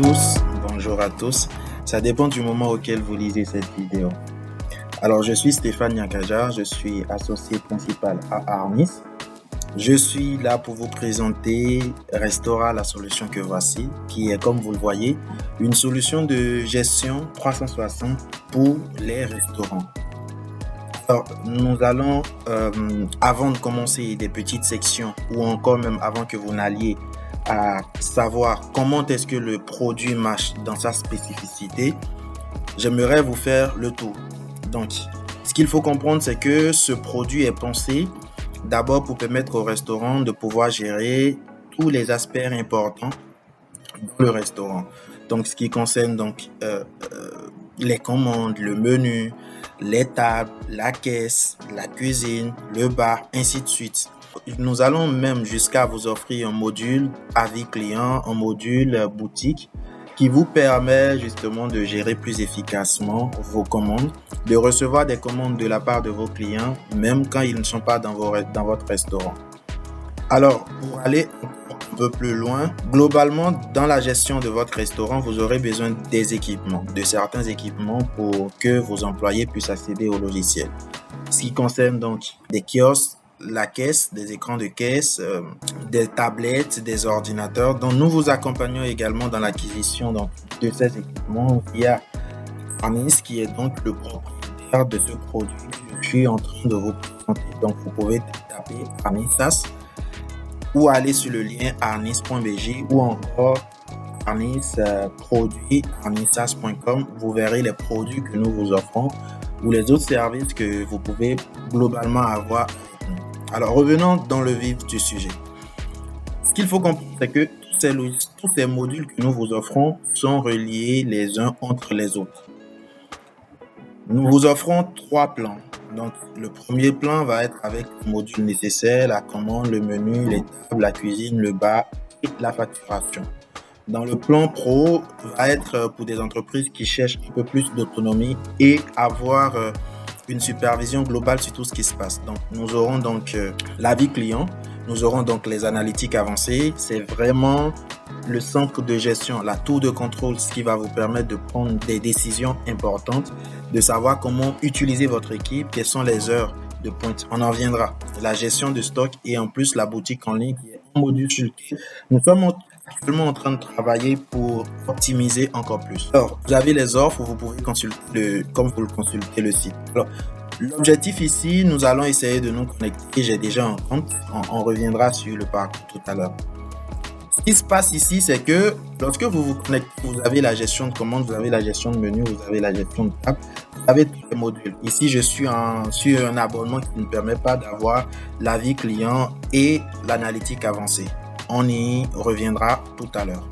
tous, bonjour à tous. Ça dépend du moment auquel vous lisez cette vidéo. Alors, je suis Stéphane Nyakaja, je suis associé principal à Arnis. Je suis là pour vous présenter Restaura, la solution que voici, qui est, comme vous le voyez, une solution de gestion 360 pour les restaurants. Alors, nous allons, avant de commencer des petites sections, ou encore même avant que vous n'alliez à savoir comment est-ce que le produit marche dans sa spécificité, j'aimerais vous faire le tour. Donc, ce qu'il faut comprendre, c'est que ce produit est pensé d'abord pour permettre au restaurant de pouvoir gérer tous les aspects importants dans le restaurant. Donc, ce qui concerne les commandes, le menu, les tables, la caisse, la cuisine, le bar, ainsi de suite. Nous allons même jusqu'à vous offrir un module avis client, un module boutique qui vous permet justement de gérer plus efficacement vos commandes, de recevoir des commandes de la part de vos clients, même quand ils ne sont pas dans votre restaurant. Alors, pour aller un peu plus loin, globalement, dans la gestion de votre restaurant, vous aurez besoin des équipements, de certains équipements pour que vos employés puissent accéder au logiciel. Ce qui concerne donc des kiosques, la caisse, des écrans de caisse, des tablettes, des ordinateurs. Donc, nous vous accompagnons également dans l'acquisition de ces équipements via Arnis, qui est donc le propriétaire de ce produit que je suis en train de vous présenter. Donc, vous pouvez taper Arnisas ou aller sur le lien arnis.bg ou encore Arnis produit arnisas.com. Vous verrez les produits que nous vous offrons ou les autres services que vous pouvez globalement avoir. Alors, revenons dans le vif du sujet. Ce qu'il faut comprendre, c'est que tous ces modules que nous vous offrons sont reliés les uns entre les autres. Nous vous offrons 3 plans. Donc, le premier plan va être avec le module nécessaire, la commande, le menu, les tables, la cuisine, le bar et la facturation. Dans le plan pro, va être pour des entreprises qui cherchent un peu plus d'autonomie et avoir une supervision globale sur tout ce qui se passe. Donc, nous aurons donc l'avis client, nous aurons donc les analytiques avancées. C'est vraiment le centre de gestion, la tour de contrôle, ce qui va vous permettre de prendre des décisions importantes, de savoir comment utiliser votre équipe, quelles sont les heures de pointe. On en reviendra. La gestion de stock et en plus la boutique en ligne qui est un module sur lequel nous sommes actuellement en train de travailler pour optimiser encore plus. Alors, vous avez les offres, vous pouvez consulter comme vous le consultez le site. Alors, l'objectif ici, nous allons essayer de nous connecter. J'ai déjà un compte. On reviendra sur le parcours tout à l'heure. Ce qui se passe ici, c'est que lorsque vous vous connectez, vous avez la gestion de commande, vous avez la gestion de menu, vous avez la gestion de table, vous avez tous les modules. Ici, je suis sur un abonnement qui ne permet pas d'avoir l'avis client et l'analytique avancée. On y reviendra tout à l'heure.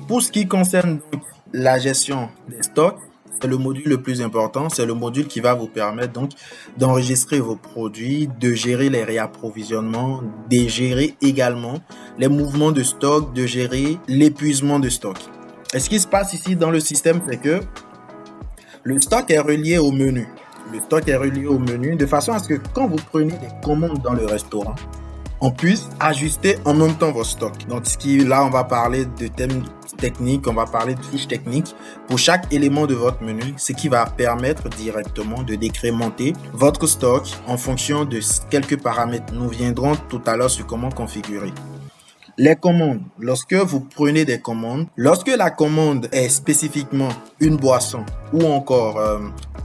Pour ce qui concerne donc la gestion des stocks, c'est le module le plus important. C'est le module qui va vous permettre donc d'enregistrer vos produits, de gérer les réapprovisionnements, de gérer également les mouvements de stock, de gérer l'épuisement de stock. Et ce qui se passe ici dans le système, c'est que le stock est relié au menu. Le stock est relié au menu de façon à ce que quand vous prenez des commandes dans le restaurant, on puisse ajuster en même temps vos stocks. Donc, là, on va parler de thèmes techniques, on va parler de fiches techniques pour chaque élément de votre menu, ce qui va permettre directement de décrémenter votre stock en fonction de quelques paramètres. Nous viendrons tout à l'heure sur comment configurer. Les commandes. Lorsque vous prenez des commandes, lorsque la commande est spécifiquement une boisson ou encore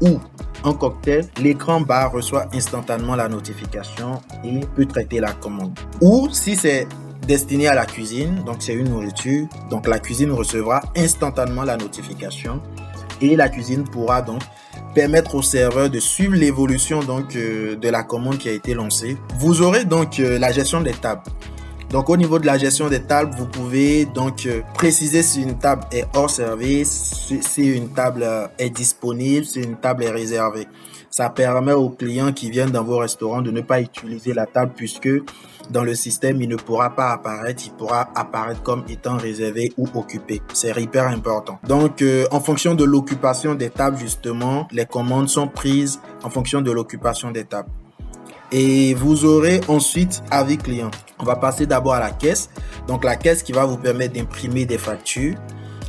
ou un cocktail, l'écran bar reçoit instantanément la notification et peut traiter la commande. Ou si c'est destiné à la cuisine, donc c'est une nourriture, donc la cuisine recevra instantanément la notification et la cuisine pourra donc permettre au serveur de suivre l'évolution donc de la commande qui a été lancée. Vous aurez donc la gestion des tables. Donc, au niveau de la gestion des tables, vous pouvez donc préciser si une table est hors service, si une table est disponible, si une table est réservée. Ça permet aux clients qui viennent dans vos restaurants de ne pas utiliser la table puisque dans le système, il ne pourra pas apparaître, il pourra apparaître comme étant réservé ou occupé. C'est hyper important. Donc, en fonction de l'occupation des tables, justement, les commandes sont prises en fonction de l'occupation des tables. Et vous aurez ensuite avis client. On va passer d'abord à la caisse. Donc, la caisse qui va vous permettre d'imprimer des factures.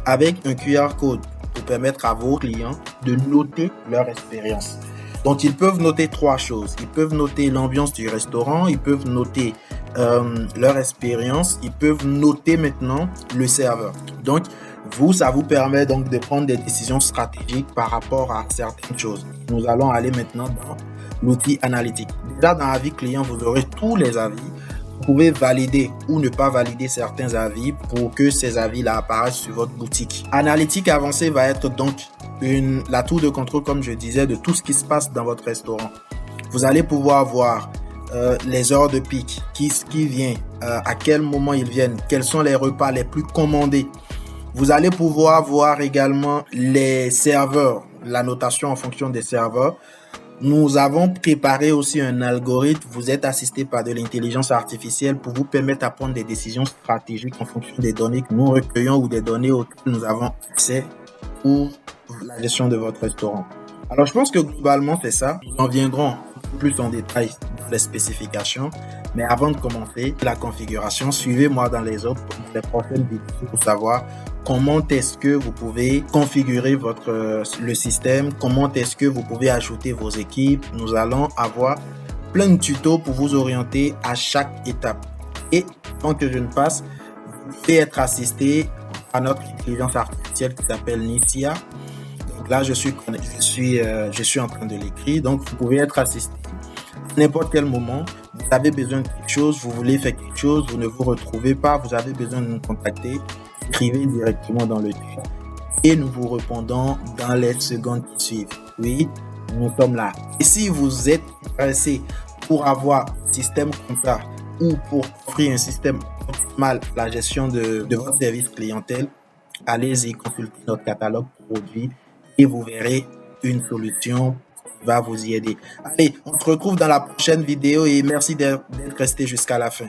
avec un QR code pour permettre à vos clients de noter leur expérience. Donc, ils peuvent noter 3 choses. Ils peuvent noter l'ambiance du restaurant, ils peuvent noter leur expérience, ils peuvent noter maintenant le serveur. Donc, ça vous permet donc de prendre des décisions stratégiques par rapport à certaines choses. Nous allons aller maintenant dans l'outil analytique. Déjà, dans avis client, vous aurez tous les avis. Vous pouvez valider ou ne pas valider certains avis pour que ces avis-là apparaissent sur votre boutique. Analytique avancée va être donc la tour de contrôle, comme je disais, de tout ce qui se passe dans votre restaurant. Vous allez pouvoir voir les heures de pic, qui vient, à quel moment ils viennent, quels sont les repas les plus commandés. Vous allez pouvoir voir également les serveurs, la notation en fonction des serveurs. Nous avons préparé aussi un algorithme. Vous êtes assisté par de l'intelligence artificielle pour vous permettre à prendre des décisions stratégiques en fonction des données que nous recueillons ou des données auxquelles nous avons accès pour la gestion de votre restaurant. Alors, je pense que globalement, c'est ça. Nous en viendrons plus en détail dans les spécifications. Mais avant de commencer la configuration, suivez-moi dans les prochaines vidéos pour savoir comment est-ce que vous pouvez configurer le système, comment est-ce que vous pouvez ajouter vos équipes. Nous allons avoir plein de tutos pour vous orienter à chaque étape. Et avant que je ne passe, vous pouvez être assisté à notre intelligence artificielle qui s'appelle Nitia. Donc là, je suis en train de l'écrire. Donc, vous pouvez être assisté à n'importe quel moment. Vous avez besoin de quelque chose, vous voulez faire quelque chose, vous ne vous retrouvez pas, vous avez besoin de nous contacter. Écrivez directement dans le chat et nous vous répondons dans les secondes qui suivent. Oui, nous sommes là. Et si vous êtes intéressé pour avoir un système comme ça ou pour offrir un système optimal à la gestion de votre service clientèle, allez-y consulter notre catalogue produit et vous verrez une solution qui va vous y aider. Allez, on se retrouve dans la prochaine vidéo et merci d'être resté jusqu'à la fin.